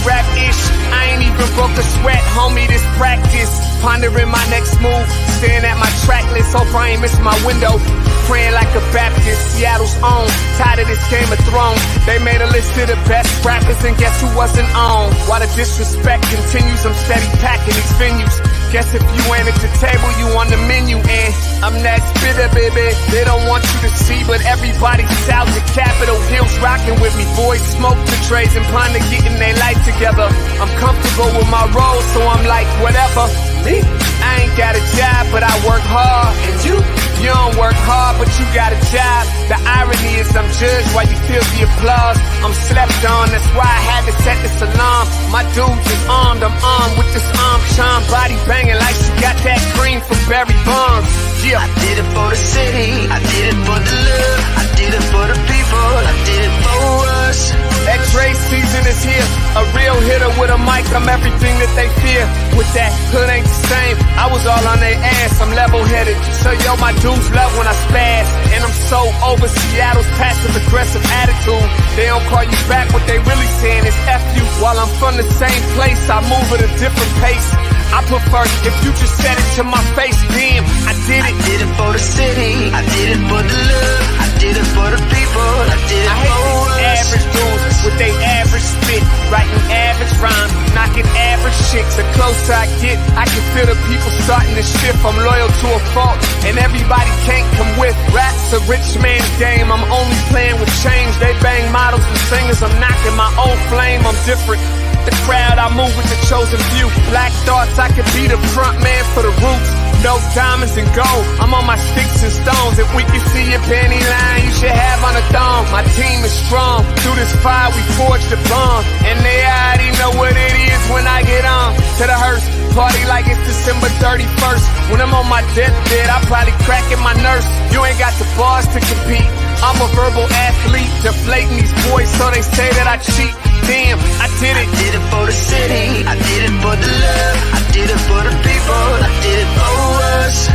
rap-ish. I ain't even broke a sweat, homie, this practice. Pondering my next move, staring at my track list. Hope I ain't miss my window. Praying like a Baptist, Seattle's own. Tired of this Game of Thrones. They made a list of the best rappers, and guess who wasn't on? While the disrespect continues, I'm steady packing these venues. Guess if you ain't at the table, you on the menu. And I'm that spitter, baby. They don't want you to see, but everybody's south of Capitol Hill's rocking with me. Boys smoke the trays and ponder getting their life together. I'm comfortable with my role, so I'm like, whatever. I ain't got a job, but I work hard. And you don't work hard, but you got a job. The irony is I'm judged while you feel the applause. I'm slept on, that's why I had to set this alarm. My dudes is armed, I'm armed with this arm charm. Body banging like she got that cream from Barry Bonds. Yeah. I did it for the city, I did it for the love, I did it for the people, I did it for us. That Dre season is here, a real hitter with a mic, I'm everything that they fear. With that hood ain't the same, I was all on their ass, I'm level-headed. So yo, my dudes love when I spaz, and I'm so over Seattle's passive-aggressive attitude. They don't call you back, what they really saying is F you. While I'm from the same place, I move at a different pace. I prefer if you just said it to my face, damn, I did it. I did it for the city, I did it for the love, I did it for the people, I did it I hate for these us. average dudes with they average spit, writing average rhymes, knocking average chicks. The closer I get, I can feel the people starting to shift. I'm loyal to a fault, and everybody can't come with. Rap's a rich man's game, I'm only playing with change. They bang models and singers, I'm knocking my own flame, I'm different. The crowd, I move with the chosen few. Black thoughts, I could be the front man for the roots. No diamonds and gold, I'm on my sticks and stones. If we can see your panty line, you should have on a thong. My team is strong, through this fire we forged a bond. And they already know what it is when I get on. To the hearse, party like it's December 31st. When I'm on my deathbed, I probably cracking my nurse. You ain't got the bars to compete. I'm a verbal athlete, deflating these boys so they say that I cheat. Damn, I did it. I did it for the city, I did it for the love, I did it for the people, I did it for us.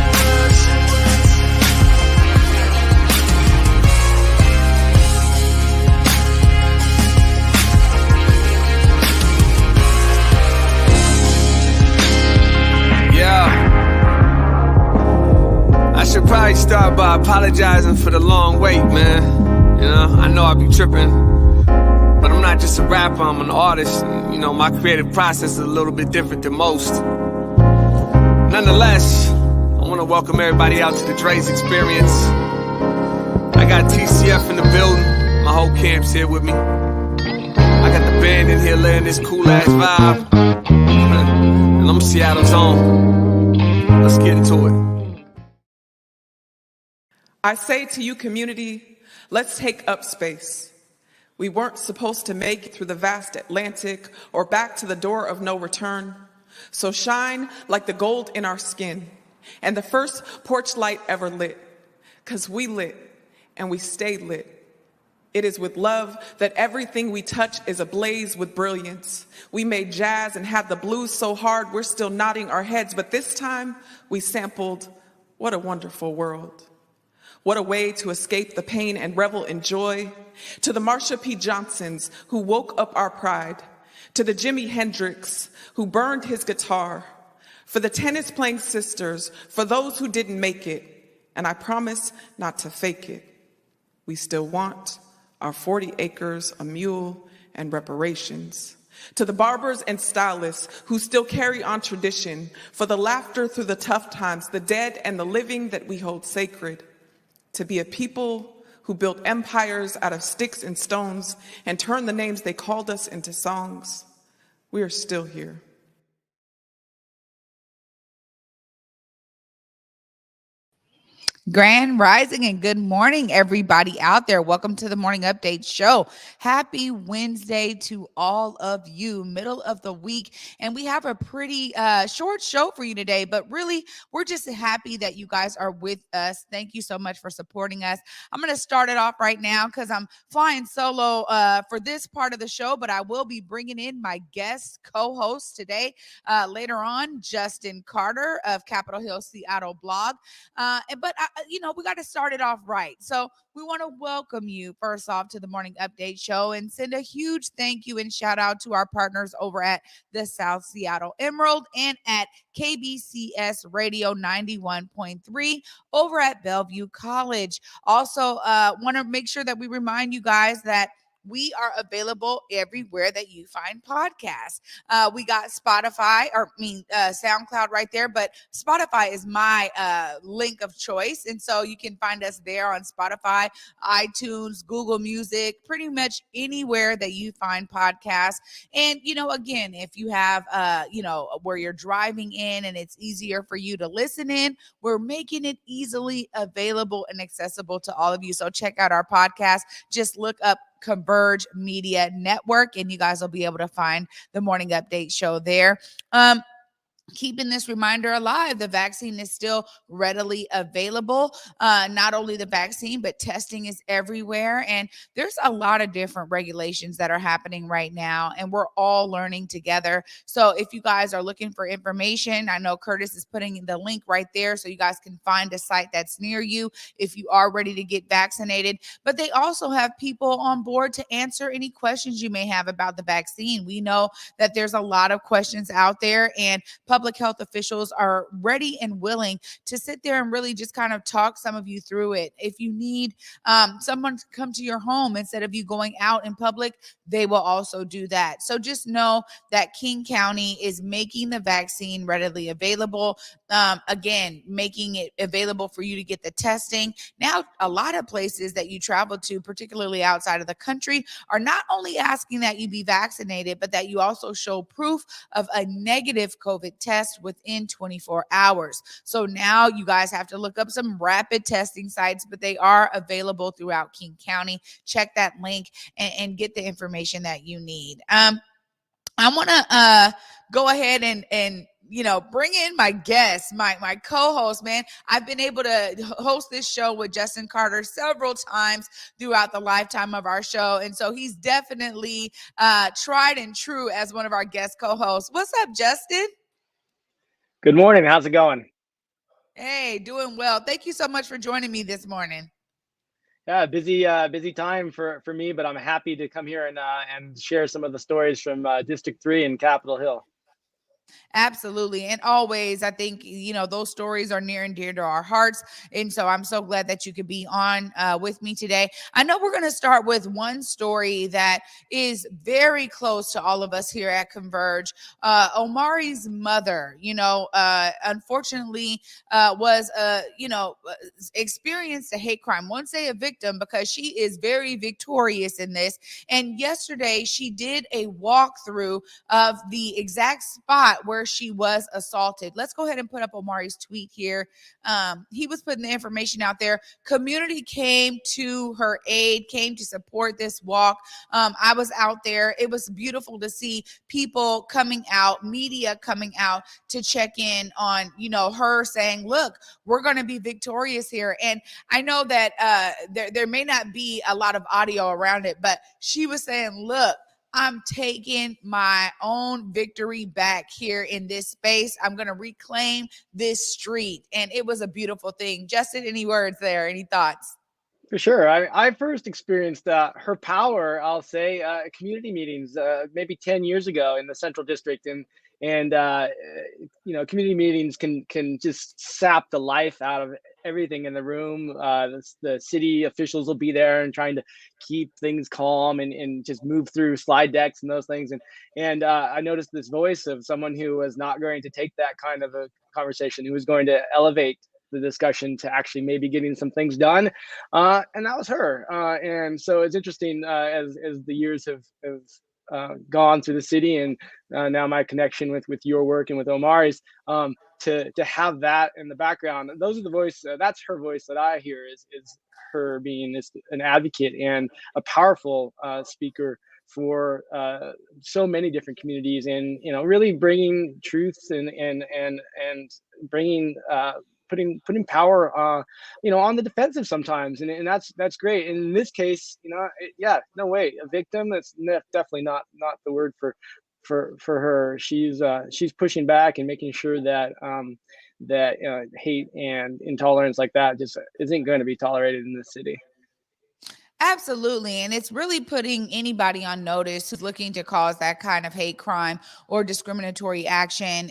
Yeah. I should probably start by apologizing for the long wait, man. You know, I know I be tripping. But I'm not just a rapper, I'm an artist. And, you know, my creative process is a little bit different than most. Nonetheless, I want to welcome everybody out to the Dre's Experience. I got TCF in the building. My whole camp's here with me. I got the band in here laying this cool-ass vibe. And I'm Seattle's own. Let's get into it. I say to you, community, let's take up space. We weren't supposed to make it through the vast Atlantic or back to the door of no return. So shine like the gold in our skin and the first porch light ever lit. 'Cause we lit and we stay lit. It is with love that everything we touch is ablaze with brilliance. We made jazz and had the blues so hard we're still nodding our heads, but this time we sampled What a Wonderful World. What a way to escape the pain and revel in joy. To the Marsha P. Johnsons who woke up our pride. To the Jimi Hendrix who burned his guitar. For the tennis-playing sisters, for those who didn't make it. And I promise not to fake it. We still want our 40 acres, a mule, and reparations. To the barbers and stylists who still carry on tradition. For the laughter through the tough times, the dead and the living that we hold sacred. To be a people who built empires out of sticks and stones and turned the names they called us into songs. We are still here. Grand Rising and good morning, everybody out there. Welcome to the Morning Update Show. Happy Wednesday to all of you, middle of the week. And we have a pretty short show for you today, but really, we're just happy that you guys are with us. Thank you so much for supporting us. I'm going to start it off right now because I'm flying solo for this part of the show, but I will be bringing in my guest co-host today. Later on, Justin Carter of Capitol Hill Seattle blog. we got to start it off right. So we want to welcome you first off to the Morning Update Show and send a huge thank you and shout out to our partners over at the South Seattle Emerald and at KBCS Radio 91.3 over at Bellevue College. Also, want to make sure that we remind you guys that we are available everywhere that you find podcasts. We got SoundCloud right there, but Spotify is my link of choice. And so you can find us there on Spotify, iTunes, Google Music, pretty much anywhere that you find podcasts. And, again, if you have, where you're driving in and it's easier for you to listen in, we're making it easily available and accessible to all of you. So check out our podcast. Just look up Converge Media Network, and you guys will be able to find the Morning Update Show there. Keeping this reminder alive, the vaccine is still readily available. Not only the vaccine, but testing is everywhere. And there's a lot of different regulations that are happening right now, and we're all learning together. So if you guys are looking for information, I know Curtis is putting the link right there so you guys can find a site that's near you if you are ready to get vaccinated. But they also have people on board to answer any questions you may have about the vaccine. We know that there's a lot of questions out there, and public health officials are ready and willing to sit there and really just kind of talk some of you through it. If you need someone to come to your home instead of you going out in public, they will also do that. So just know that King County is making the vaccine readily available. Again, making it available for you to get the testing. Now, a lot of places that you travel to, particularly outside of the country, are not only asking that you be vaccinated, but that you also show proof of a negative COVID test within 24 hours. So now you guys have to look up some rapid testing sites, but they are available throughout King County. Check that link and get the information that you need. I want to go ahead and bring in my guest, my co-host, man. I've been able to host this show with Justin Carter several times throughout the lifetime of our show. And so he's definitely tried and true as one of our guest co-hosts. What's up, Justin? Good morning. How's it going? Hey, doing well. Thank you so much for joining me this morning. Yeah, busy time for me, but I'm happy to come here and share some of the stories from District 3 in Capitol Hill. Absolutely. And always, I think, those stories are near and dear to our hearts. And so I'm so glad that you could be on with me today. I know we're going to start with one story that is very close to all of us here at Converge. Omari's mother, unfortunately was, experienced a hate crime. Won't say a victim because she is very victorious in this. And yesterday she did a walkthrough of the exact spot where she was assaulted. Let's go ahead and put up Omari's tweet here. He was putting the information out there. Community came to her aid, came to support this walk. I was out there. It was beautiful to see people coming out, media coming out to check in on, her saying, look, we're going to be victorious here. And I know that there may not be a lot of audio around it, but she was saying, look, I'm taking my own victory back here in this space. I'm going to reclaim this street. And it was a beautiful thing. Justin, any words there? Any thoughts? For sure. I first experienced her power, I'll say, community meetings maybe 10 years ago in the Central District. And community meetings can just sap the life out of everything in the room. The city officials will be there and trying to keep things calm and just move through slide decks and those things. And I noticed this voice of someone who was not going to take that kind of a conversation, who was going to elevate the discussion to actually maybe getting some things done. And that was her. And so it's interesting as the years have gone through the city, and now my connection with your work and with Omari's, to have that in the background. Those are the voice. That's her voice that I hear is her being an advocate and a powerful speaker for so many different communities, and really bringing truths and bringing putting power on the defensive sometimes, and that's great. And in this case, no way, a victim, that's definitely not the word for her. She's pushing back and making sure that that hate and intolerance like that just isn't going to be tolerated in this city. Absolutely. And it's really putting anybody on notice who's looking to cause that kind of hate crime or discriminatory action.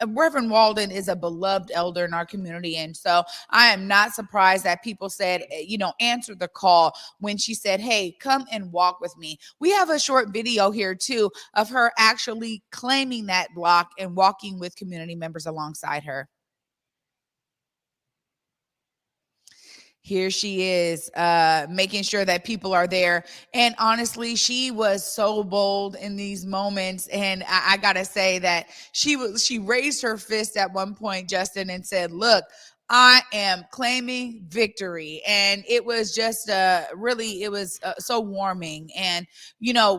Reverend Walden is a beloved elder in our community. And so I am not surprised that people said, answer the call when she said, hey, come and walk with me. We have a short video here, too, of her actually claiming that block and walking with community members alongside her. Here she is, making sure that people are there. And honestly, she was so bold in these moments. And I gotta say that she raised her fist at one point, Justin, and said, look, I am claiming victory. And it was just really, it was so warming. And,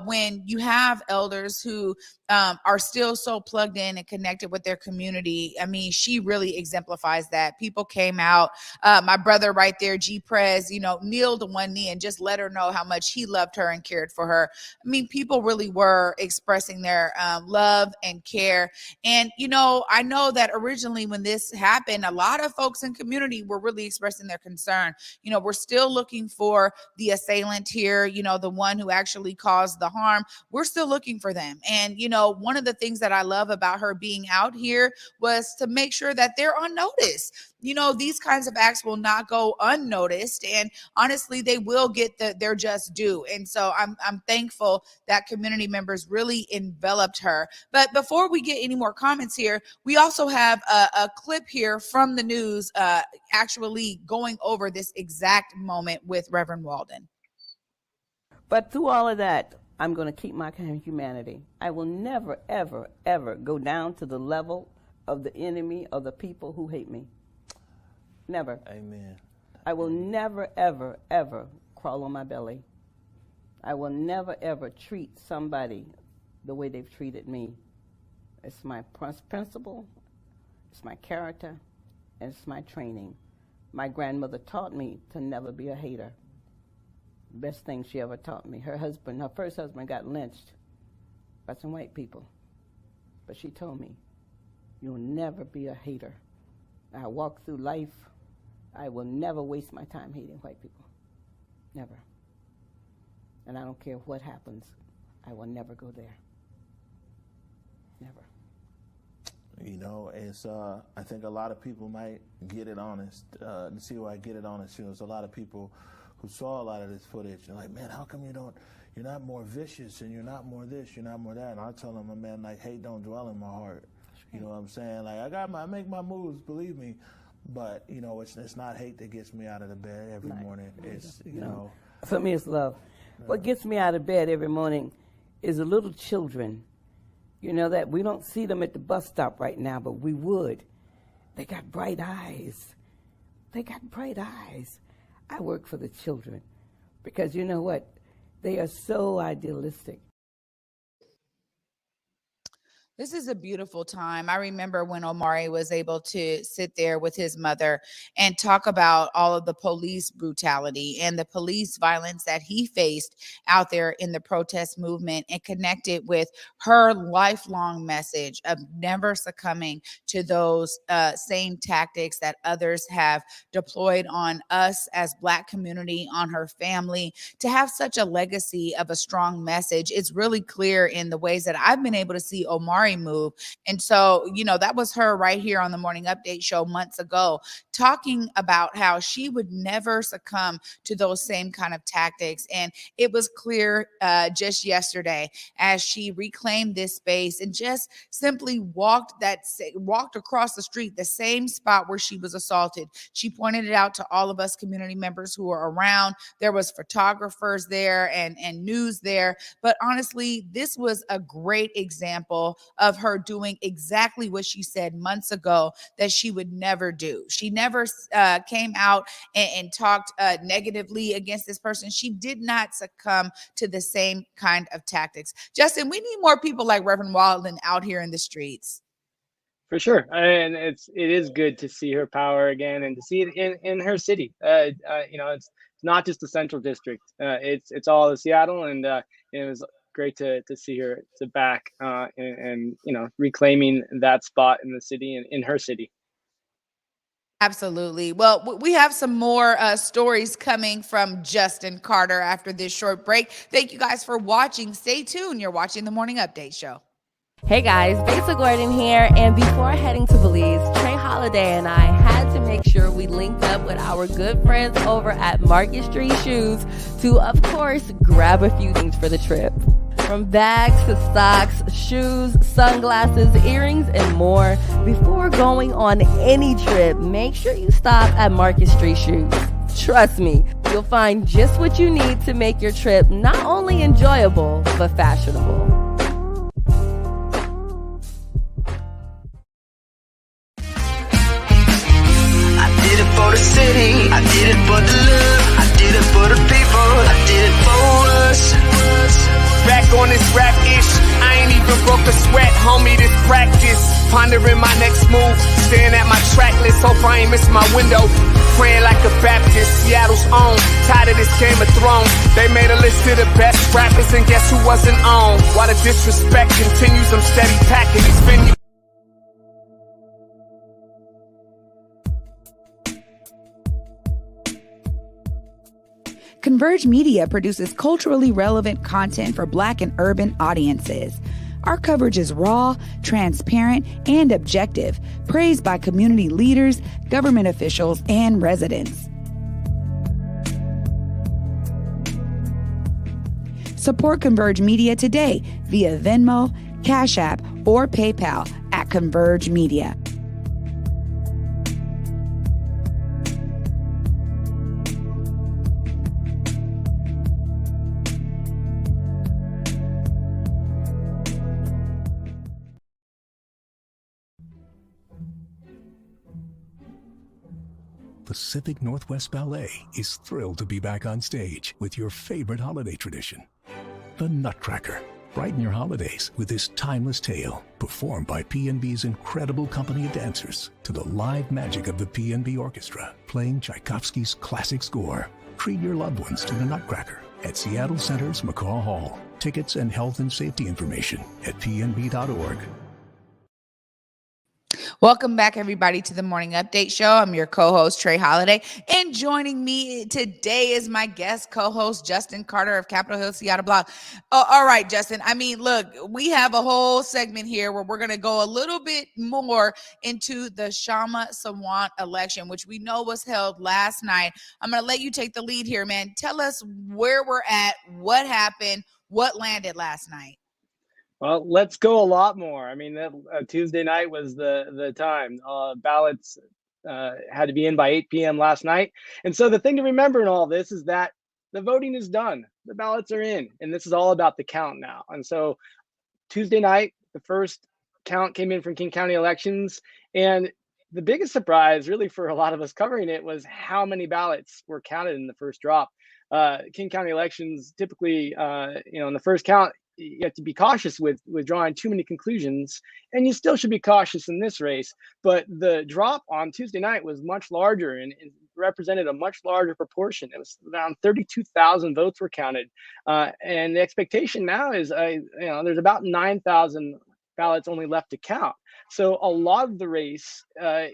when you have elders who are still so plugged in and connected with their community, I mean, she really exemplifies that. People came out. My brother right there, G Prez, kneeled to one knee and just let her know how much he loved her and cared for her. I mean, people really were expressing their love and care. And, I know that originally when this happened, a lot of folks in community were really expressing their concern. We're still looking for the assailant here, the one who actually caused the harm. We're still looking for them. And, one of the things that I love about her being out here was to make sure that they're on notice. These kinds of acts will not go unnoticed, and honestly, they will get their just due. And so I'm thankful that community members really enveloped her. But before we get any more comments here, we also have a clip here from the news actually going over this exact moment with Reverend Walden. But through all of that, I'm going to keep my humanity. I will never, ever, ever go down to the level of the enemy or the people who hate me. Never. Amen. I will never, ever, ever crawl on my belly. I will never, ever treat somebody the way they've treated me. It's my principle, it's my character, and it's my training. My grandmother taught me to never be a hater. Best thing she ever taught me. Her first husband got lynched by some white people. But she told me, you'll never be a hater. I walk through life, I will never waste my time hating white people. Never. And I don't care what happens, I will never go there. Never. It's I think a lot of people might get it honest. To see why I get it honest, there's a lot of people who saw a lot of this footage and like, man, how come you're not more vicious and you're not more this, you're not more that? And I tell them, man, like, hate don't dwell in my heart. You know what I'm saying? Like, I make my moves, believe me, but it's not hate that gets me out of the bed every morning. It's For me, it's love. What gets me out of bed every morning is the little children. That we don't see them at the bus stop right now, but we would. They got bright eyes. I work for the children because you know what? They are so idealistic. This is a beautiful time. I remember when Omari was able to sit there with his mother and talk about all of the police brutality and the police violence that he faced out there in the protest movement, and connect it with her lifelong message of never succumbing to those same tactics that others have deployed on us as Black community, on her family. To have such a legacy of a strong message, it's really clear in the ways that I've been able to see Omari move. And so, that was her right here on the Morning Update show months ago, talking about how she would never succumb to those same kind of tactics. And it was clear just yesterday as she reclaimed this space and just simply walked across the street, the same spot where she was assaulted. She pointed it out to all of us community members who were around. There was photographers there and news there. But honestly, this was a great example of her doing exactly what she said months ago that she would never do. She never came out and talked negatively against this person. She did not succumb to the same kind of tactics. Justin, we need more people like Reverend Walden out here in the streets. For sure, and it is good to see her power again and to see it in her city. It's not just the Central District; it's all of Seattle, and it was great to see her back and reclaiming that spot in the city and in her city. Absolutely. Well, we have some more stories coming from Justin Carter after this short break. Thank you guys for watching. Stay tuned. You're watching the Morning Update Show. Hey guys, Besa Gordon here, and before heading to Belize, Trey Holiday and I had to make sure we linked up with our good friends over at Market Street Shoes to, of course, grab a few things for the trip. From bags to socks, shoes, sunglasses, earrings, and more. Before going on any trip, make sure you stop at Market Street Shoes. Trust me, you'll find just what you need to make your trip not only enjoyable, but fashionable. I did it for the city, I did it for the love, I did it for the people, I did it for us. Back on this rap ish, I ain't even broke a sweat, homie, this practice. Pondering my next move, staring at my track list, hope I ain't miss my window. Praying like a Baptist, Seattle's own. Tired of this Game of Thrones. They made a list of the best rappers, and guess who wasn't on? While the disrespect continues, I'm steady packing these venues. Converge Media produces culturally relevant content for Black and urban audiences. Our coverage is raw, transparent, and objective, praised by community leaders, government officials, and residents. Support Converge Media today via Venmo, Cash App, or PayPal at Converge Media. Pacific Northwest Ballet is thrilled to be back on stage with your favorite holiday tradition, the Nutcracker. Brighten your holidays with this timeless tale, performed by PNB's incredible company of dancers to the live magic of the PNB Orchestra, playing Tchaikovsky's classic score. Treat your loved ones to the Nutcracker at Seattle Center's McCaw Hall. Tickets and health and safety information at pnb.org. Welcome back, everybody, to the Morning Update Show. I'm your co-host, Trey Holiday, and joining me today is my guest co-host, Justin Carter of Capitol Hill Seattle Blog. Oh, all right, Justin. I mean, look, we have a whole segment here where we're going to go a little bit more into the Shama Sawant election, which we know was held last night. I'm going to let you take the lead here, man. Tell us where we're at, what happened, what landed last night. Well, let's go a lot more. I mean, Tuesday night was the time. Ballots had to be in by 8 p.m. last night. And so the thing to remember in all this is that the voting is done. The ballots are in, and this is all about the count now. And so Tuesday night, the first count came in from King County elections. And the biggest surprise, really, for a lot of us covering it was how many ballots were counted in the first drop. King County elections typically, in the first count, you have to be cautious with drawing too many conclusions, and you still should be cautious in this race. But the drop on Tuesday night was much larger and represented a much larger proportion. It was around 32,000 votes were counted, and the expectation now is, there's about 9,000 ballots only left to count. So a lot of the race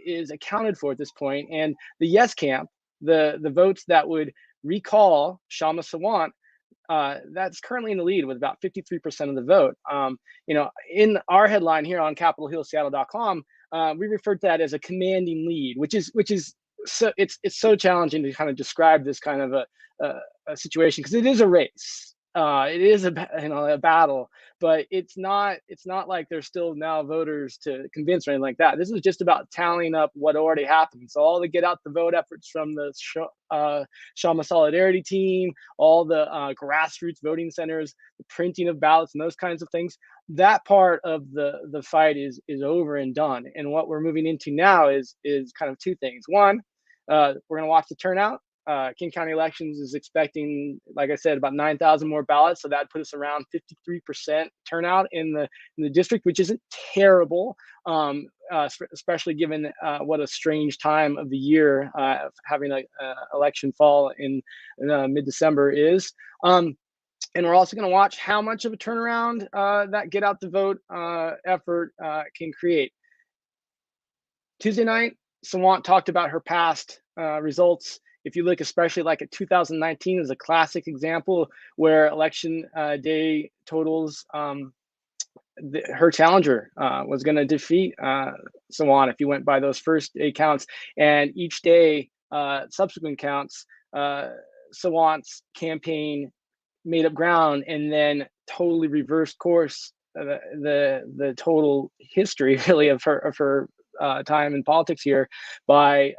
is accounted for at this point, and the yes camp, the votes that would recall Shama Sawant, that's currently in the lead with about 53% of the vote. In our headline here on CapitolHillSeattle.com, we referred to that as a commanding lead, which is so it's so challenging to kind of describe this kind of a situation, because it is a race. It is a battle, but it's not like there's still now voters to convince or anything like that. This is just about tallying up what already happened. So all the get out the vote efforts from the Shama Solidarity team, all the grassroots voting centers, the printing of ballots and those kinds of things, that part of the fight is over and done. And what we're moving into now is kind of two things. One, we're going to watch the turnout. King County elections is expecting, like I said, about 9,000 more ballots. So that put us around 53% turnout in the district, which isn't terrible, especially given what a strange time of the year having an election fall in mid-December is. And we're also going to watch how much of a turnaround that get out the vote effort can create. Tuesday night, Sawant talked about her past results. If you look, especially like at 2019 is a classic example where election day totals, her challenger was going to defeat Sawant if you went by those first 8 counts. And each day, subsequent counts, Sawant's campaign made up ground and then totally reversed course the total history really of her time in politics here by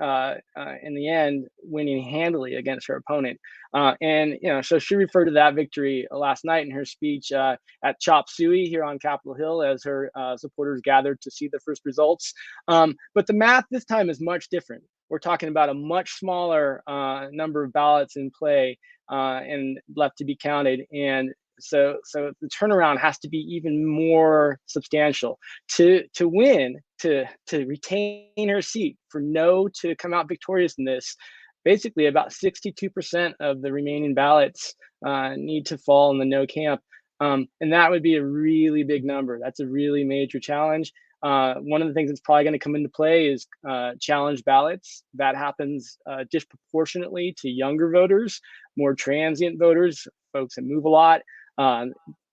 in the end winning handily against her opponent. And so she referred to that victory last night in her speech at Chop Suey here on Capitol Hill as her supporters gathered to see the first results. But the math this time is much different. We're talking about a much smaller number of ballots in play and left to be counted. And so the turnaround has to be even more substantial to win, to retain her seat, for No to come out victorious in this. Basically, about 62% of the remaining ballots need to fall in the No camp. And that would be a really big number. That's a really major challenge. One of the things that's probably going to come into play is challenge ballots. That happens disproportionately to younger voters, more transient voters, folks that move a lot.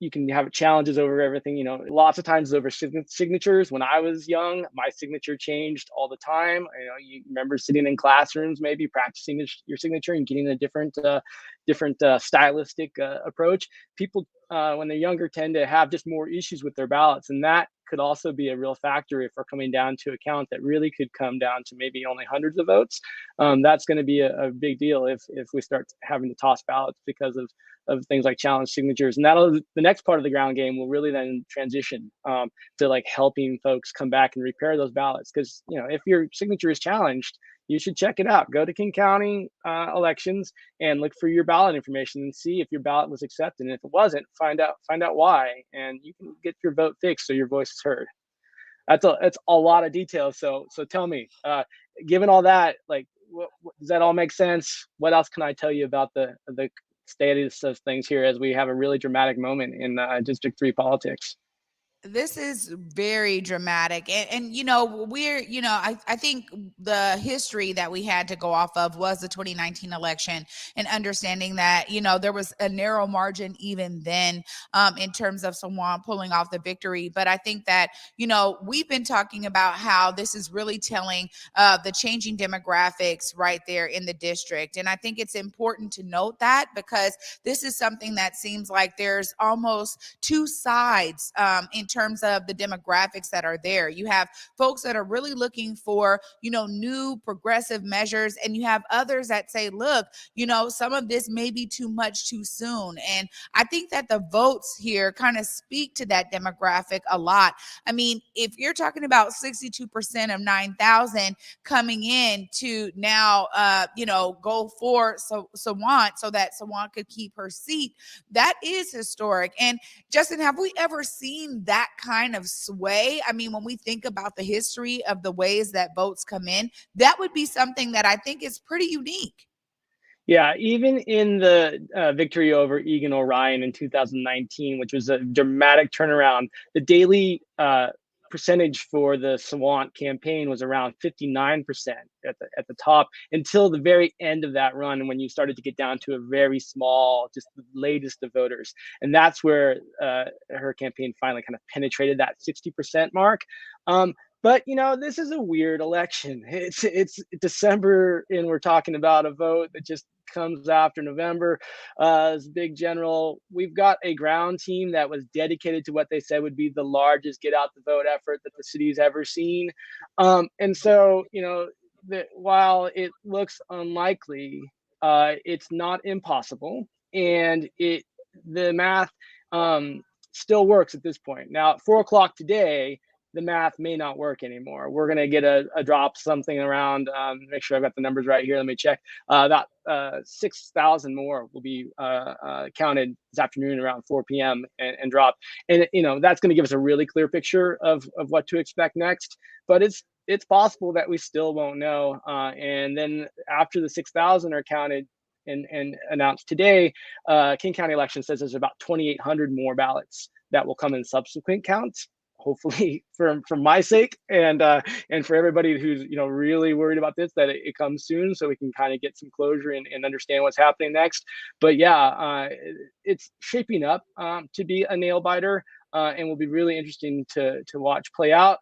You can have challenges over everything, lots of times over signatures. When I was young, my signature changed all the time. You remember sitting in classrooms, maybe practicing your signature and getting a different stylistic approach. People, when they're younger, tend to have just more issues with their ballots. And that could also be a real factor if we're coming down to a count that really could come down to maybe only hundreds of votes. That's going to be a big deal if we start having to toss ballots because of things like challenge signatures. And the next part of the ground game will really then transition to like helping folks come back and repair those ballots. Because if your signature is challenged, you should check it out. Go to King County elections and look for your ballot information and see if your ballot was accepted. And if it wasn't, find out why, and you can get your vote fixed so your voice is heard. That's a lot of details. So tell me, given all that, like, does that all make sense? What else can I tell you about the status of things here as we have a really dramatic moment in District 3 politics? This is very dramatic. And we're, I think the history that we had to go off of was the 2019 election, and understanding that, there was a narrow margin even then in terms of someone pulling off the victory. But I think that, we've been talking about how this is really telling the changing demographics right there in the district. And I think it's important to note that, because this is something that seems like there's almost two sides in terms of the demographics that are there. You have folks that are really looking for, new progressive measures, and you have others that say, look, some of this may be too much too soon. And I think that the votes here kind of speak to that demographic a lot. I mean, if you're talking about 62% of 9,000 coming in to now, go for Sawant so that Sawant could keep her seat, that is historic. And Justin, have we ever seen that kind of sway? I mean, when we think about the history of the ways that votes come in, that would be something that I think is pretty unique. Yeah, even in the victory over Egan Orion in 2019, which was a dramatic turnaround, the daily percentage for the Sawant campaign was around 59% at the top, until the very end of that run, when you started to get down to a very small, just the latest of voters. And that's where her campaign finally kind of penetrated that 60% mark. But this is a weird election. It's December, and we're talking about a vote that just comes after November. As big general, we've got a ground team that was dedicated to what they said would be the largest get out the vote effort that the city's ever seen. And so, while it looks unlikely, it's not impossible, and the math still works at this point. Now, at 4 o'clock today, the math may not work anymore. We're going to get a drop something around, make sure I've got the numbers right here. Let me check. About 6,000 more will be counted this afternoon around 4 p.m. and drop. And, that's going to give us a really clear picture of what to expect next. But it's possible that we still won't know. And then after the 6,000 are counted and announced today, King County election says there's about 2,800 more ballots that will come in subsequent counts. hopefully for my sake and for everybody who's really worried about this, that it comes soon so we can kind of get some closure and understand what's happening next. But yeah, it's shaping up to be a nail biter, and will be really interesting to watch play out.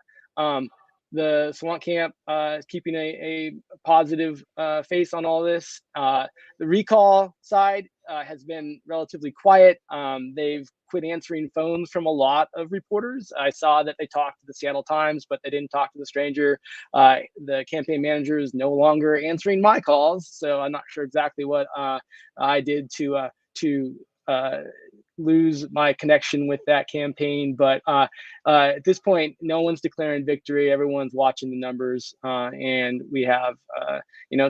The Sawant camp is keeping a positive face on all this. The recall side has been relatively quiet. They've quit answering phones from a lot of reporters. I saw that they talked to the Seattle Times, but they didn't talk to the stranger. The campaign manager is no longer answering my calls, so I'm not sure exactly what I did to lose my connection with that campaign. But at this point, no one's declaring victory. Everyone's watching the numbers, and we have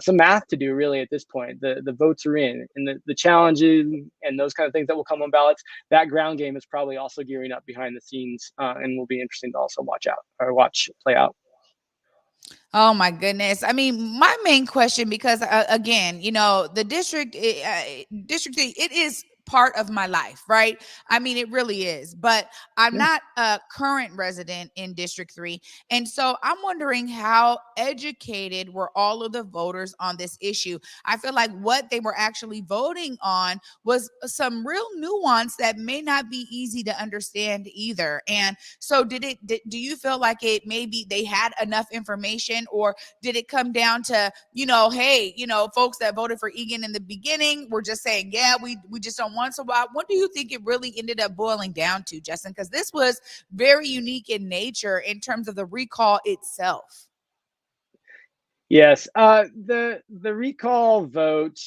some math to do really at this point. The votes are in, and the challenges and those kind of things that will come on ballots. That ground game is probably also gearing up behind the scenes, and will be interesting to also watch play out. Oh my goodness. I mean, my main question, because again, the district, it is part of my life, right? I mean, it really is, but I'm not a current resident in District 3. And so I'm wondering, how educated were all of the voters on this issue? I feel like what they were actually voting on was some real nuance that may not be easy to understand either. And so do you feel like maybe they had enough information, or did it come down to, hey, folks that voted for Egan in the beginning were just saying, yeah, we just don't want. So what do you think it really ended up boiling down to, Justin? Because this was very unique in nature in terms of the recall itself. Yes, the recall vote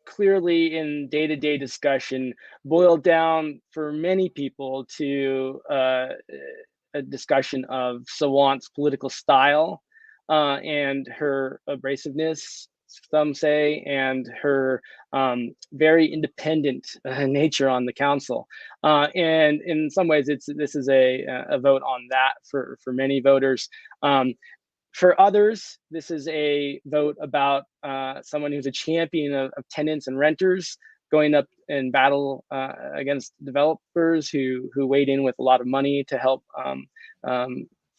clearly in day-to-day discussion boiled down for many people to a discussion of Sawant's political style and her abrasiveness, some say, and her very independent nature on the council. And in some ways, this is a vote on that for many voters. For others, this is a vote about someone who's a champion of tenants and renters, going up in battle against developers who weighed in with a lot of money to help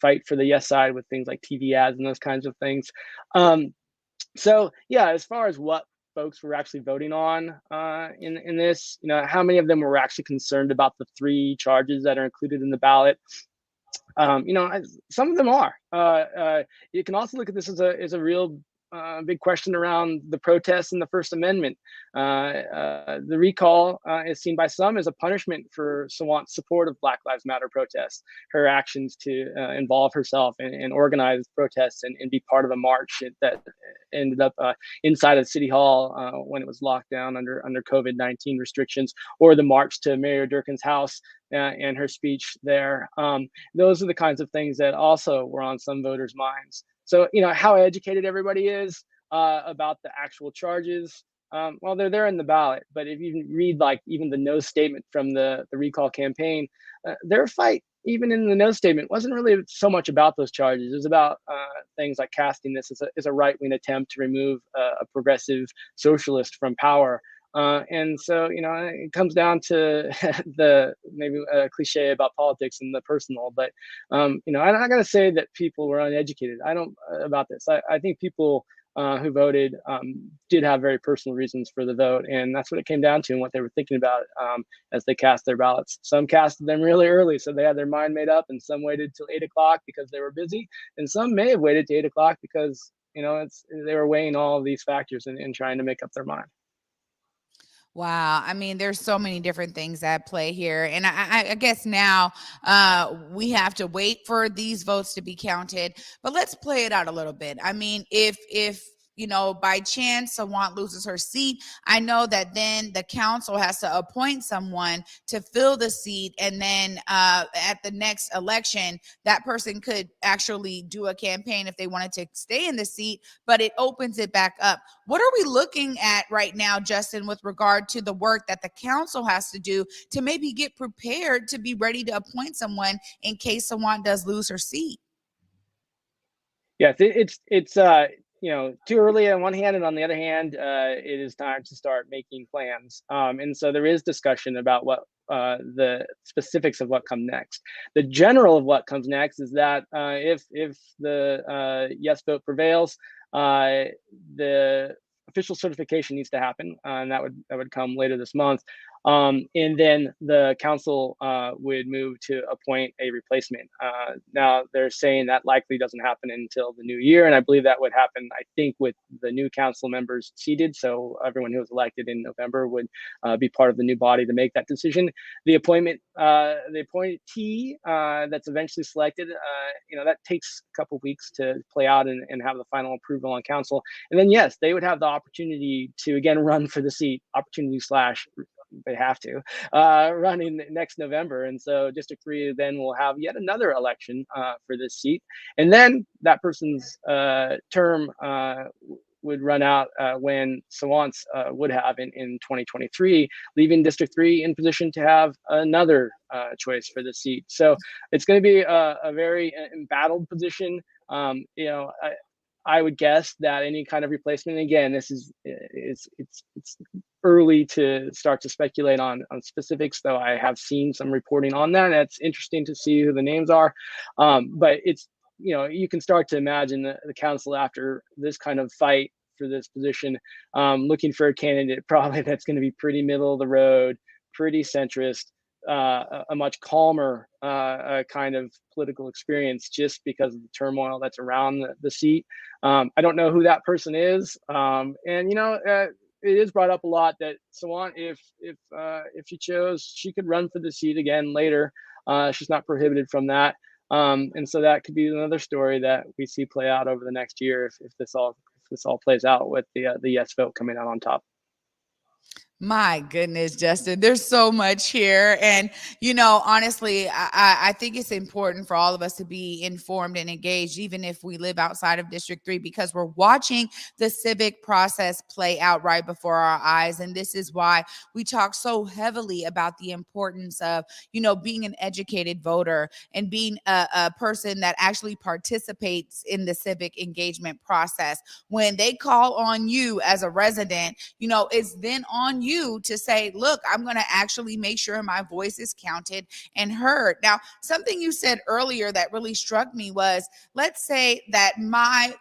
fight for the yes side with things like TV ads and those kinds of things. So yeah, as far as what folks were actually voting on in this, how many of them were actually concerned about the 3 charges that are included in the ballot? Some of them are. You can also look at this as a real big question around the protests and the First Amendment. The recall is seen by some as a punishment for Sawant's support of Black Lives Matter protests, her actions to involve herself and organize protests and be part of a march that ended up inside of City Hall when it was locked down under COVID-19 restrictions, or the march to Mayor Durkin's house and her speech there. Those are the kinds of things that also were on some voters' minds. So, how educated everybody is about the actual charges, well, they're there in the ballot. But if you read even the no statement from the recall campaign, their fight, even in the no statement, wasn't really so much about those charges. It was about things like casting this as a right-wing attempt to remove a progressive socialist from power. And so, it comes down to the maybe a cliche about politics and the personal, but, I'm not going to say that people were uneducated. I don't about this. I think people who voted did have very personal reasons for the vote. And that's what it came down to and what they were thinking about as they cast their ballots. Some casted them really early, so they had their mind made up, and some waited till 8 o'clock because they were busy. And some may have waited to 8 o'clock because, they were weighing all of these factors and trying to make up their mind. Wow. I mean, there's so many different things at play here. And I guess now we have to wait for these votes to be counted. But let's play it out a little bit. I mean, if by chance Sawant loses her seat, I know that then the council has to appoint someone to fill the seat. And then at the next election, that person could actually do a campaign if they wanted to stay in the seat, but it opens it back up. What are we looking at right now, Justin, with regard to the work that the council has to do to maybe get prepared to be ready to appoint someone in case Sawant does lose her seat? Yes, it's too early on one hand, and on the other hand, it is time to start making plans. And so there is discussion about what the specifics of what come next. The general of what comes next is that if the yes vote prevails, the official certification needs to happen, and that would come later this month. And then the council would move to appoint a replacement. Now they're saying that likely doesn't happen until the new year, and I believe that would happen, I think, with the new council members seated. So everyone who was elected in November would be part of the new body to make that decision. The appointee that's eventually selected, that takes a couple weeks to play out and have the final approval on council. And then yes, they would have the opportunity to again run for the seat. They have to running next November, and so District 3 then will have yet another election for this seat, and then that person's term would run out when Sawant's would have in 2023, leaving District 3 in position to have another choice for the seat. So it's going to be a very embattled position. I would guess that any kind of replacement, again, this is it's early to start to speculate on specifics, though I have seen some reporting on that. And it's interesting to see who the names are. But it's, you can start to imagine the council after this kind of fight for this position, looking for a candidate probably that's going to be pretty middle of the road, pretty centrist, a much calmer kind of political experience, just because of the turmoil that's around the seat. I don't know who that person is, and it is brought up a lot that Sawant, if she chose, she could run for the seat again later. She's not prohibited from that, and so that could be another story that we see play out over the next year if this all plays out with the yes vote coming out on top. My goodness, Justin, there's so much here. And, honestly, I think it's important for all of us to be informed and engaged, even if we live outside of District 3, because we're watching the civic process play out right before our eyes. And this is why we talk so heavily about the importance of, being an educated voter and being a person that actually participates in the civic engagement process. When they call on you as a resident, it's then on you to say, look, I'm going to actually make sure my voice is counted and heard. Now, something you said earlier that really struck me was, let's say that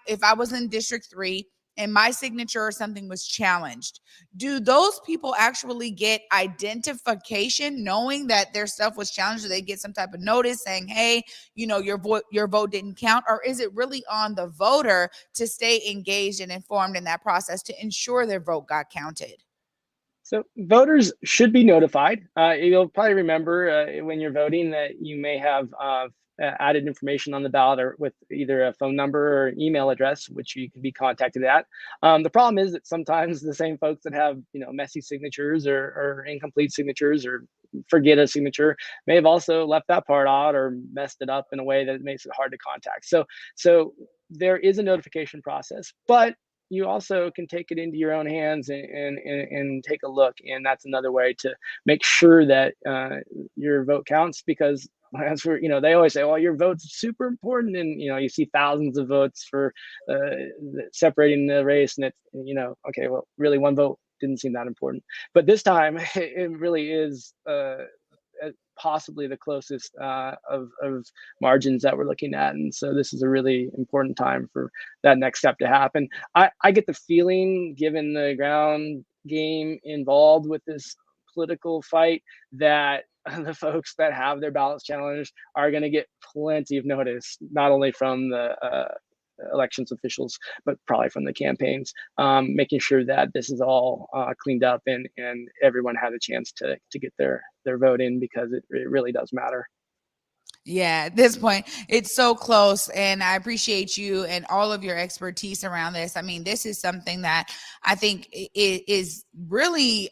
if I was in District 3 and my signature or something was challenged, do those people actually get identification knowing that their stuff was challenged? Do they get some type of notice saying, hey, your vote didn't count? Or is it really on the voter to stay engaged and informed in that process to ensure their vote got counted? So voters should be notified. You'll probably remember when you're voting that you may have added information on the ballot, or with either a phone number or email address, which you can be contacted at. The problem is that sometimes the same folks that have messy signatures or incomplete signatures or forget a signature may have also left that part out or messed it up in a way that makes it hard to contact. So there is a notification process, but you also can take it into your own hands and take a look. And that's another way to make sure that your vote counts, because as we're, they always say, well, your vote's super important. And, you see thousands of votes for separating the race. And it's, okay, well, really one vote didn't seem that important. But this time it really is possibly the closest of margins that we're looking at. And so this is a really important time for that next step to happen. I get the feeling, given the ground game involved with this political fight, that the folks that have their ballots challenged are going to get plenty of notice, not only from the elections officials, but probably from the campaigns, making sure that this is all cleaned up and everyone had a chance to get their vote in, because it really does matter. Yeah, at this point, it's so close, and I appreciate you and all of your expertise around this. I mean, this is something that I think is really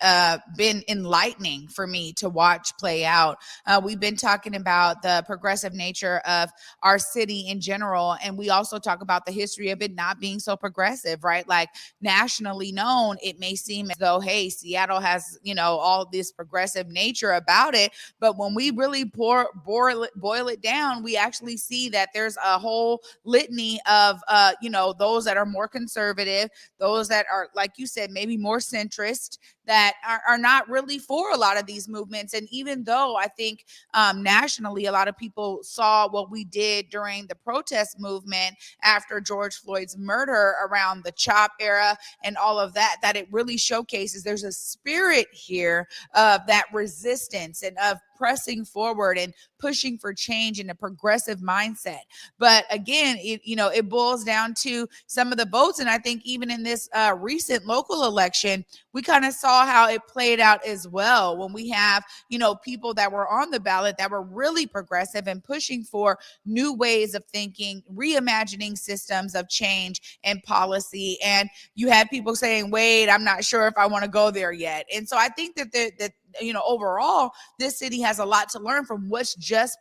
been enlightening for me to watch play out. We've been talking about the progressive nature of our city in general, and we also talk about the history of it not being so progressive, right? Like, nationally known, it may seem as though, hey, Seattle has, all this progressive nature about it, but when we really boil boil it down, we actually see that there's a whole litany of, those that are more conservative, those that are, like you said, maybe more centrist, that are not really for a lot of these movements. And even though I think nationally, a lot of people saw what we did during the protest movement after George Floyd's murder around the CHOP era and all of that, that it really showcases there's a spirit here of that resistance and of pressing forward and pushing for change in a progressive mindset. But again, it boils down to some of the votes. And I think even in this recent local election, we kind of saw how it played out as well, when we have, people that were on the ballot that were really progressive and pushing for new ways of thinking, reimagining systems of change and policy. And you had people saying, wait, I'm not sure if I want to go there yet. And so I think that overall, this city has a lot to learn from what's just,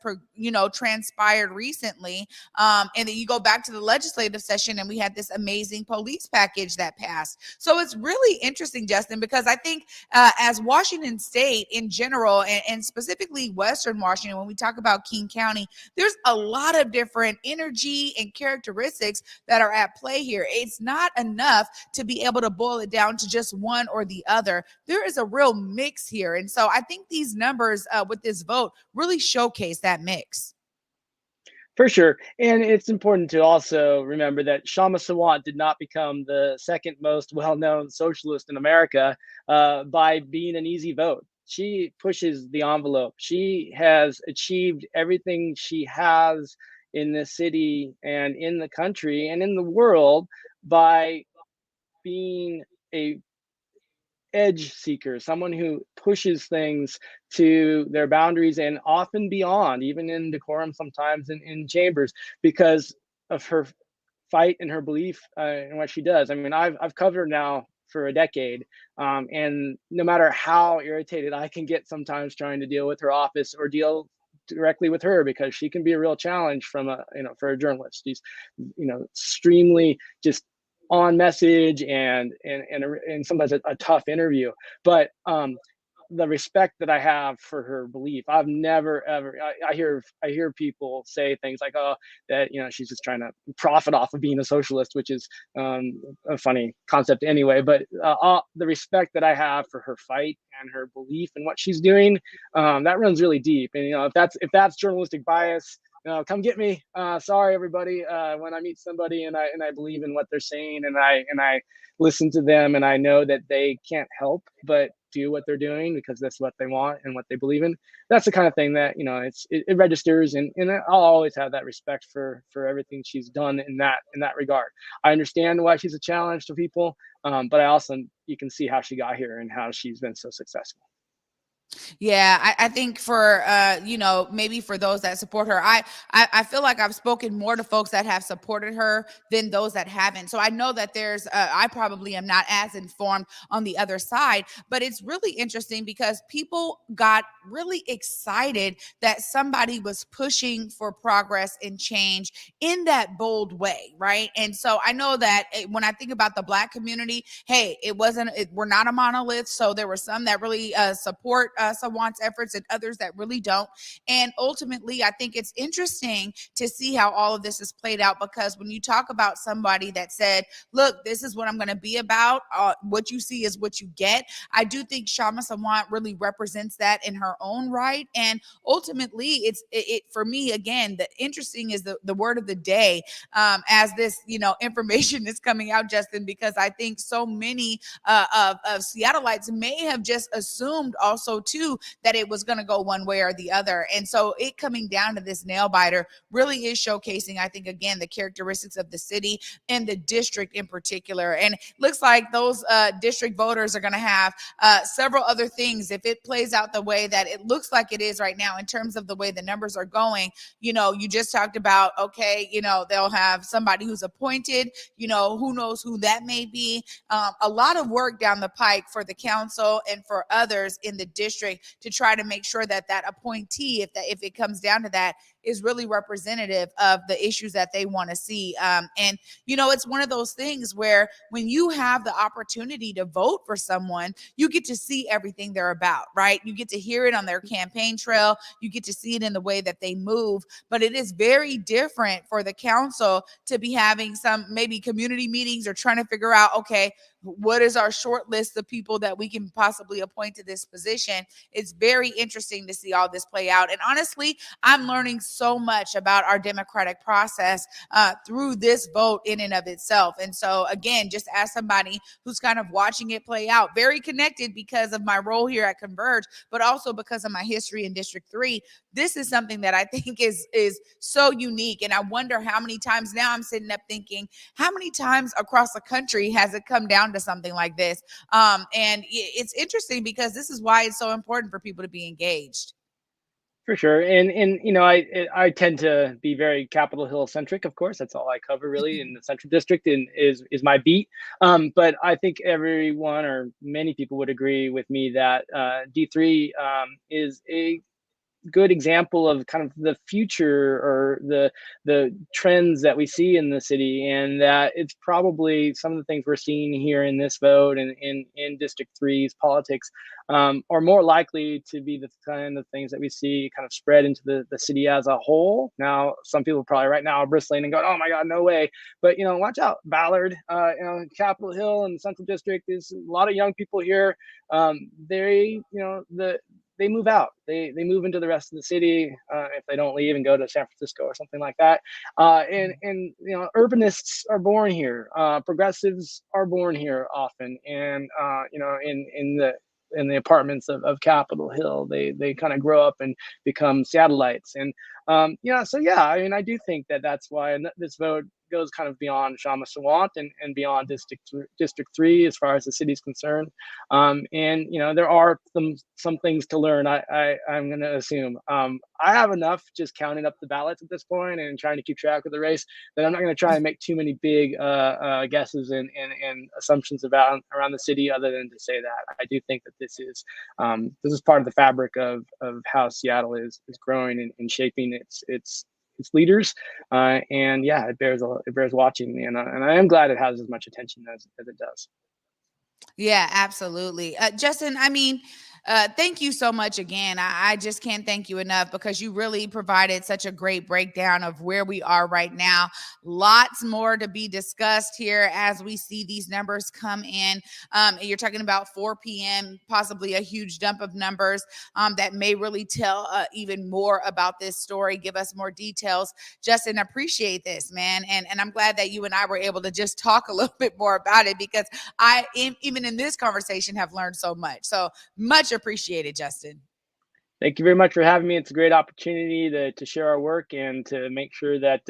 transpired recently. And then you go back to the legislative session and we had this amazing police package that passed. So it's really interesting, Justin, because I think as Washington State in general, and specifically Western Washington, when we talk about King County, there's a lot of different energy and characteristics that are at play here. It's not enough to be able to boil it down to just one or the other. There is a real mix here. And so I think these numbers with this vote really showcase that mix. For sure. And it's important to also remember that Shama Sawant did not become the second most well-known socialist in America by being an easy vote. She pushes the envelope. She has achieved everything she has in the city and in the country and in the world by being a edge seeker, someone who pushes things to their boundaries and often beyond, even in decorum, sometimes in chambers, because of her fight and her belief in what she does. I mean, I've covered her now for a decade, and no matter how irritated I can get sometimes trying to deal with her office or deal directly with her, because she can be a real challenge for a journalist. She's extremely just on message and sometimes a tough interview. But the respect that I have for her belief, I've never ever. I hear people say things like, "Oh, that she's just trying to profit off of being a socialist," which is a funny concept anyway. But the respect that I have for her fight and her belief in what she's doing, that runs really deep. And if that's journalistic bias, come get me. Sorry, everybody. When I meet somebody and I believe in what they're saying and I listen to them and I know that they can't help but do what they're doing because that's what they want and what they believe in. That's the kind of thing that it registers, and I'll always have that respect for everything she's done in that regard. I understand why she's a challenge to people, but you can see how she got here and how she's been so successful. Yeah, I think for maybe for those that support her, I feel like I've spoken more to folks that have supported her than those that haven't. So I know that there's I probably am not as informed on the other side, but it's really interesting because people got really excited that somebody was pushing for progress and change in that bold way, right? And so I know that when I think about the Black community, hey, we're not a monolith, so there were some that really support Sawant's efforts and others that really don't. And ultimately, I think it's interesting to see how all of this is played out, because when you talk about somebody that said, look, this is what I'm going to be about, what you see is what you get, I do think Shama Sawant really represents that in her own right. And ultimately, it for me, again, the interesting is the word of the day as this information is coming out, Justin, because I think so many of Seattleites may have just assumed also too that it was going to go one way or the other. And so it coming down to this nail biter really is showcasing, I think, again, the characteristics of the city and the district in particular. And it looks like those district voters are going to have several other things if it plays out the way that it looks like it is right now in terms of the way the numbers are going. You just talked about, okay, they'll have somebody who's appointed, who knows who that may be. A lot of work down the pike for the council and for others in the district to try to make sure that appointee, if it comes down to that, is really representative of the issues that they want to see. And, it's one of those things where when you have the opportunity to vote for someone, you get to see everything they're about, right? You get to hear it on their campaign trail. You get to see it in the way that they move. But it is very different for the council to be having some maybe community meetings or trying to figure out, okay, what is our short list of people that we can possibly appoint to this position? It's very interesting to see all this play out. And honestly, I'm learning so much about our democratic process through this vote in and of itself. And so again, just as somebody who's kind of watching it play out, very connected because of my role here at Converge, but also because of my history in District 3, this is something that I think is so unique. And I wonder how many times now I'm sitting up thinking, how many times across the country has it come down to something like this? And it's interesting because this is why it's so important for people to be engaged. For sure. And I tend to be very Capitol Hill centric, of course. That's all I cover really in the Central District and is my beat. But I think everyone or many people would agree with me that D3 is a good example of kind of the future or the trends that we see in the city, and that it's probably some of the things we're seeing here in this vote and in District 3's politics are more likely to be the kind of things that we see kind of spread into the city as a whole. Now, some people probably right now are bristling and going, "Oh my God, no way!" But watch out, Ballard, Capitol Hill and Central District is a lot of young people here. They move out. They move into the rest of the city if they don't leave and go to San Francisco or something like that. And urbanists are born here. Progressives are born here often. And in the apartments of Capitol Hill, they kind of grow up and become satellites. And I do think that's why this vote goes kind of beyond Shama Sawant and beyond District 3 as far as the city's concerned. There are some things to learn, I'm going to assume. I have enough just counting up the ballots at this point and trying to keep track of the race that I'm not going to try and make too many big guesses and assumptions around the city, other than to say that I do think that this is part of the fabric of how Seattle is growing and shaping its leaders, it bears watching, and I am glad it has as much attention as it does. Yeah, absolutely. Justin, thank you so much again. I just can't thank you enough because you really provided such a great breakdown of where we are right now. Lots more to be discussed here as we see these numbers come in. You're talking about 4 p.m., possibly a huge dump of numbers that may really tell even more about this story, give us more details. Justin, appreciate this, man. And I'm glad that you and I were able to just talk a little bit more about it, because I, even in this conversation, have learned so much. So much appreciated, Justin. Thank you very much for having me. It's a great opportunity to share our work and to make sure that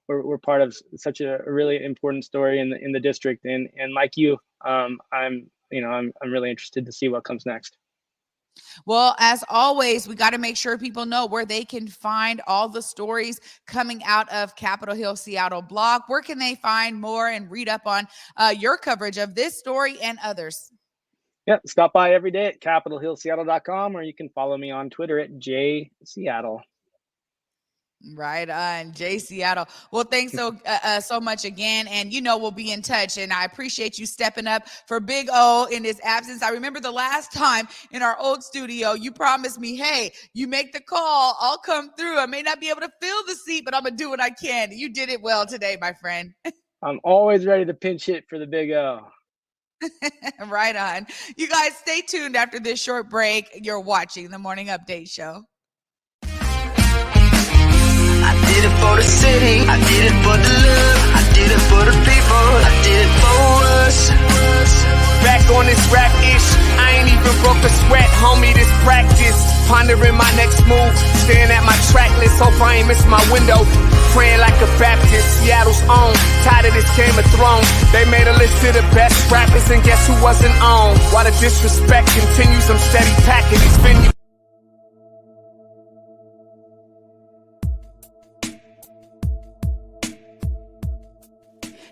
we're part of such a really important story in the district. And like you, I'm really interested to see what comes next. Well, as always, we got to make sure people know where they can find all the stories coming out of Capitol Hill Seattle blog. Where can they find more and read up on your coverage of this story and others? Yep, stop by every day at capitolhillseattle.com, or you can follow me on Twitter at jseattle. Right on, Jay Seattle. Well, thanks so much again. And, we'll be in touch. And I appreciate you stepping up for Big O in his absence. I remember the last time in our old studio, you promised me, hey, you make the call, I'll come through. I may not be able to fill the seat, but I'm going to do what I can. You did it well today, my friend. I'm always ready to pinch hit for the Big O. Right on. You guys stay tuned after this short break. You're watching the Morning Update Show. I did it for the city, I did it for the love, I did it for the people, I did it for us. Back on this rap ish, I ain't even broke a sweat, homie, this practice. Pondering my next move, staring at my track list, hope I ain't miss my window. Praying like a Baptist, Seattle's own, tired of this Game of Thrones. They made a list of the best rappers and guess who wasn't on? While the disrespect continues, I'm steady packing these venues.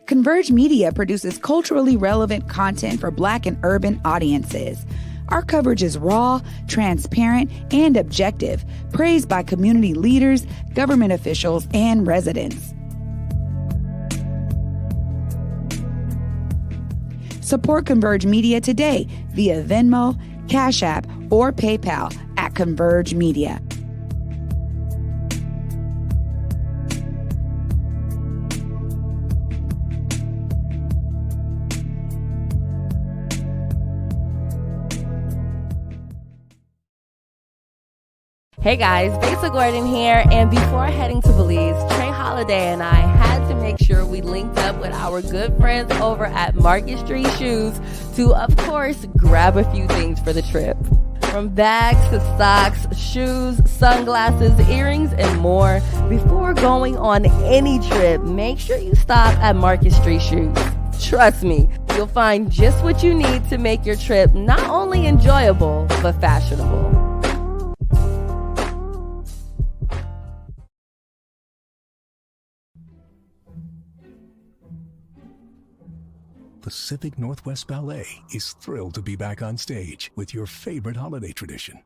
Converge Media produces culturally relevant content for Black and urban audiences. Our coverage is raw, transparent, and objective, praised by community leaders, government officials, and residents. Support Converge Media today via Venmo, Cash App, or PayPal at Converge Media. Hey guys, Besa Gordon here, and before heading to Belize, Trey Holiday and I had to make sure we linked up with our good friends over at Market Street Shoes to, of course, grab a few things for the trip. From bags to socks, shoes, sunglasses, earrings, and more. Before going on any trip, make sure you stop at Market Street Shoes. Trust me, you'll find just what you need to make your trip not only enjoyable, but fashionable. Pacific Northwest Ballet is thrilled to be back on stage with your favorite holiday tradition,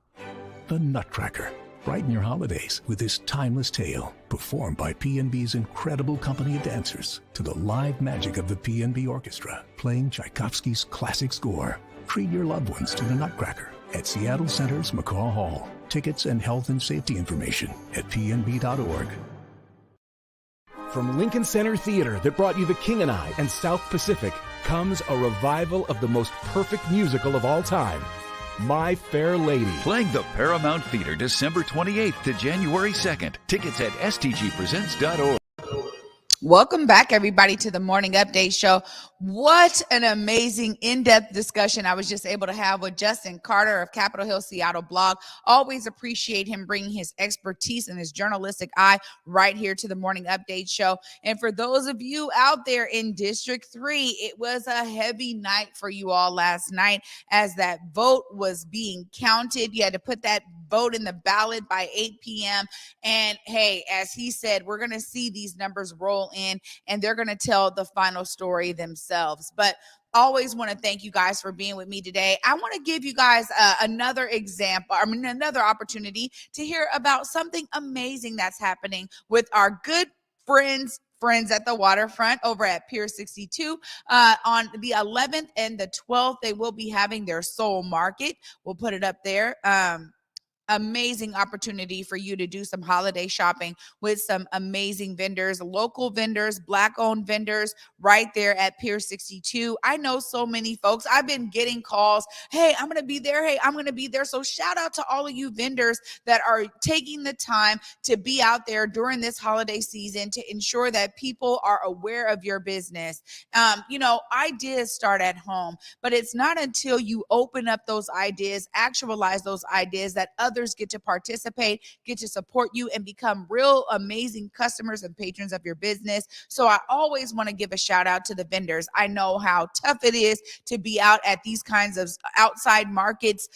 the Nutcracker. Brighten your holidays with this timeless tale, performed by PNB's incredible company of dancers to the live magic of the PNB Orchestra, playing Tchaikovsky's classic score. Treat your loved ones to the Nutcracker at Seattle Center's McCaw Hall. Tickets and health and safety information at pnb.org. From Lincoln Center Theater that brought you The King and I and South Pacific comes a revival of the most perfect musical of all time, My Fair Lady. Playing the Paramount Theater December 28th to January 2nd. Tickets at stgpresents.org. Welcome back, everybody, to the Morning Update Show. What an amazing in-depth discussion I was just able to have with Justin Carter of Capitol Hill Seattle blog. Always appreciate him bringing his expertise and his journalistic eye right here to the Morning Update Show. And for those of you out there in District 3, it was a heavy night for you all last night as that vote was being counted. You had to put that vote in the ballot by 8 p.m. And hey, as he said, we're going to see these numbers roll in and they're going to tell the final story themselves. But always want to thank you guys for being with me today. I want to give you guys another opportunity to hear about something amazing that's happening with our good friends at the waterfront over at Pier 62 on the 11th and the 12th. They will be having their soul market. We'll put it up there. Amazing opportunity for you to do some holiday shopping with some amazing vendors, local vendors, Black-owned vendors right there at Pier 62. I know so many folks. I've been getting calls. Hey, I'm going to be there. Hey, I'm going to be there. So shout out to all of you vendors that are taking the time to be out there during this holiday season to ensure that people are aware of your business. Ideas start at home, but it's not until you open up those ideas, actualize those ideas, that others get to participate, get to support you, and become real amazing customers and patrons of your business. So I always want to give a shout out to the vendors. I know how tough it is to be out at these kinds of outside markets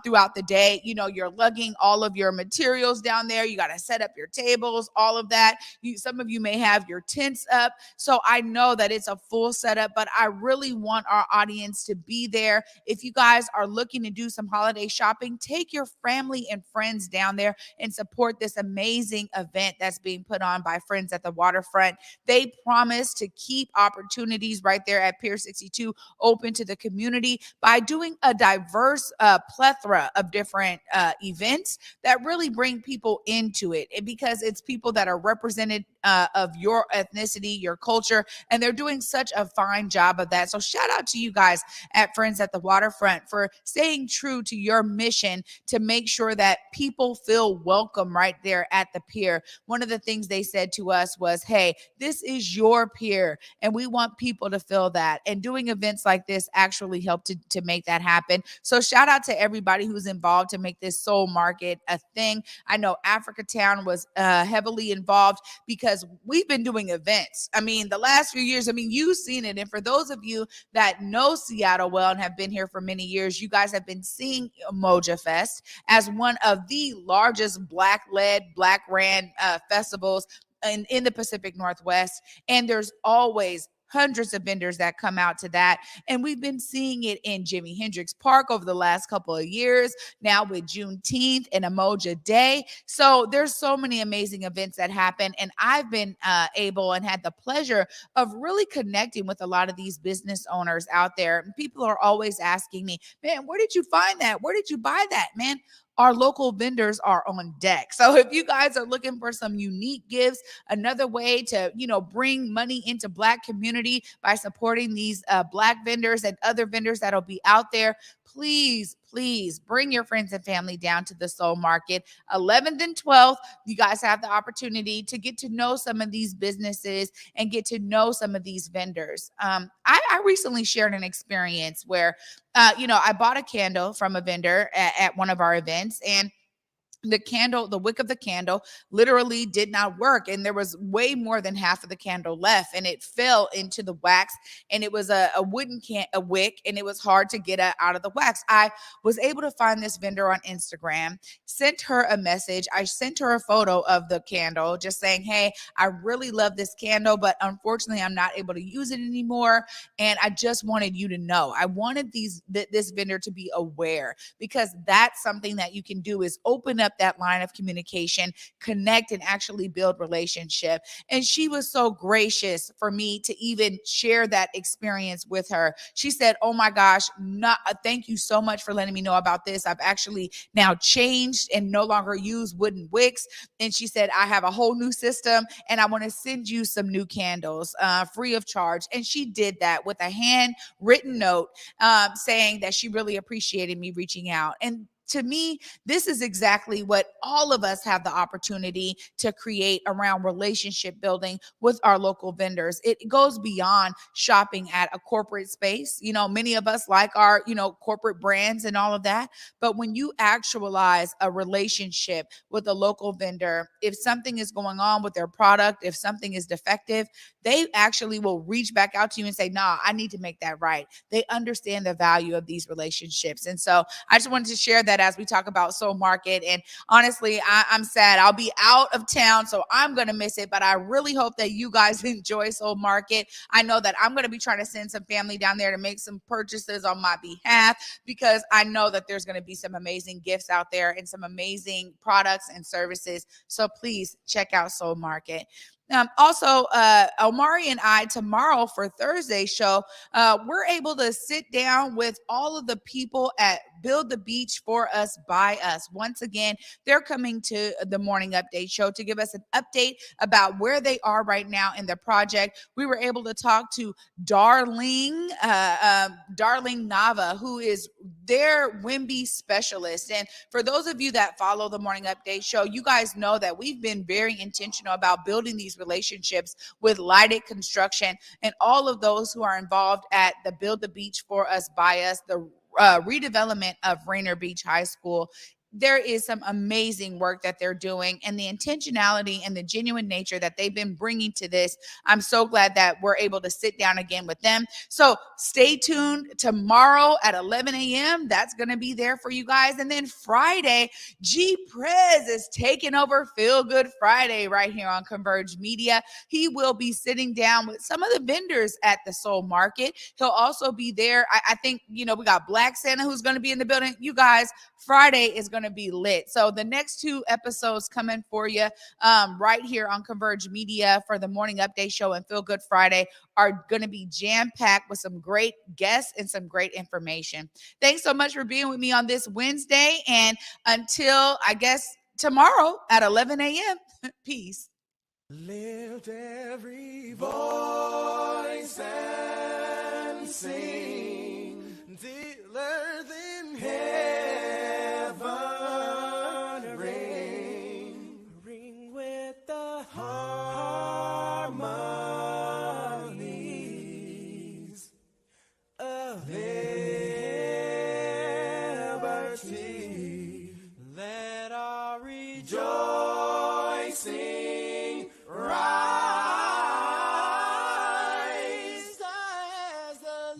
throughout the day. You know, you're lugging all of your materials down there. You got to set up your tables, all of that. Some of you may have your tents up. So I know that it's a full setup, but I really want our audience to be there. If you guys are looking to do some holiday shopping, take your family and friends down there and support this amazing event that's being put on by Friends at the Waterfront. They promise to keep opportunities right there at Pier 62 open to the community by doing a diverse plethora of different events that really bring people into it. And because it's people that are represented of your ethnicity, your culture, and they're doing such a fine job of that. So shout out to you guys at Friends at the Waterfront for staying true to your mission to make sure that people feel welcome right there at the pier. One of the things they said to us was, hey, this is your pier, and we want people to feel that. And doing events like this actually help to make that happen. So shout out to everybody who's involved to make this soul market a thing. I know Africa Town was heavily involved because we've been doing events. I mean, the last few years, you've seen it. And for those of you that know Seattle well and have been here for many years, you guys have been seeing Moja Fest as one of the largest Black-led, Black-ran festivals in the Pacific Northwest. And there's always hundreds of vendors that come out to that. And we've been seeing it in Jimi Hendrix Park over the last couple of years, now with Juneteenth and Emoja Day. So there's so many amazing events that happen. And I've been able and had the pleasure of really connecting with a lot of these business owners out there. People are always asking me, man, where did you find that? Where did you buy that? Man, our local vendors are on deck. So if you guys are looking for some unique gifts, another way to, bring money into Black community by supporting these Black vendors and other vendors that'll be out there, please bring your friends and family down to the Soul Market. 11th and 12th, you guys have the opportunity to get to know some of these businesses and get to know some of these vendors. I recently shared an experience where, I bought a candle from a vendor at one of our events, and the wick of the candle literally did not work. And there was way more than half of the candle left, and it fell into the wax, and it was a wooden wick, and it was hard to get out of the wax. I was able to find this vendor on Instagram, sent her a message. I sent her a photo of the candle just saying, hey, I really love this candle, but unfortunately I'm not able to use it anymore. And I just wanted you to know, I wanted this vendor to be aware, because that's something that you can do, is open up that line of communication, connect, and actually build relationship. And she was so gracious for me to even share that experience with her. She said, oh my gosh, thank you so much for letting me know about this. I've actually now changed and no longer use wooden wicks. And she said, I have a whole new system, and I want to send you some new candles free of charge. And she did that with a handwritten note saying that she really appreciated me reaching out. And to me, this is exactly what all of us have the opportunity to create around relationship building with our local vendors. It goes beyond shopping at a corporate space. Many of us like our, corporate brands and all of that. But when you actualize a relationship with a local vendor, if something is going on with their product, if something is defective, they actually will reach back out to you and say, nah, I need to make that right. They understand the value of these relationships. And so I just wanted to share that as we talk about Soul Market. And honestly, I'm sad. I'll be out of town, so I'm going to miss it. But I really hope that you guys enjoy Soul Market. I know that I'm going to be trying to send some family down there to make some purchases on my behalf, because I know that there's going to be some amazing gifts out there and some amazing products and services. So please check out Soul Market. Also, Omari and I, tomorrow for Thursday's show, we're able to sit down with all of the people at Build the Beach for Us, by Us. Once again, they're coming to the Morning Update show to give us an update about where they are right now in the project. We were able to talk to Darlene Nava, who is their Wimby specialist. And for those of you that follow the Morning Update show, you guys know that we've been very intentional about building these relationships with Lighted Construction and all of those who are involved at the Build the Beach for Us, by Us, the redevelopment of Rainier Beach High School. There is some amazing work that they're doing, and the intentionality and the genuine nature that they've been bringing to this. I'm so glad that we're able to sit down again with them. So stay tuned tomorrow at 11 a.m. That's going to be there for you guys. And then Friday, G Prez is taking over Feel Good Friday right here on Converge Media. He will be sitting down with some of the vendors at the Soul Market. He'll also be there. I think, we got Black Santa who's going to be in the building. You guys, Friday is going to be lit. So the next two episodes coming for you right here on Converge Media for the Morning Update show and Feel Good Friday are going to be jam-packed with some great guests and some great information. Thanks so much for being with me on this Wednesday. And until, I guess, tomorrow at 11 a.m. Peace. Lift every voice and sing till earth in heaven ring with the harmonies of liberty. Let our rejoicing rise as the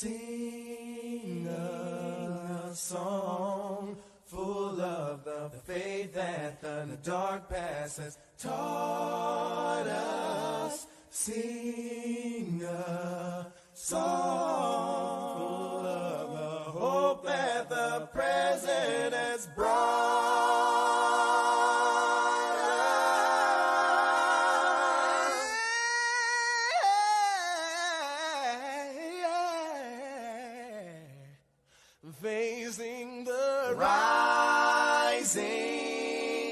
Sing a song full of the faith that the dark past has taught us. Sing a song full of the hope that the present has brought us. Facing the rising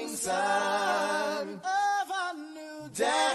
sun of a new day.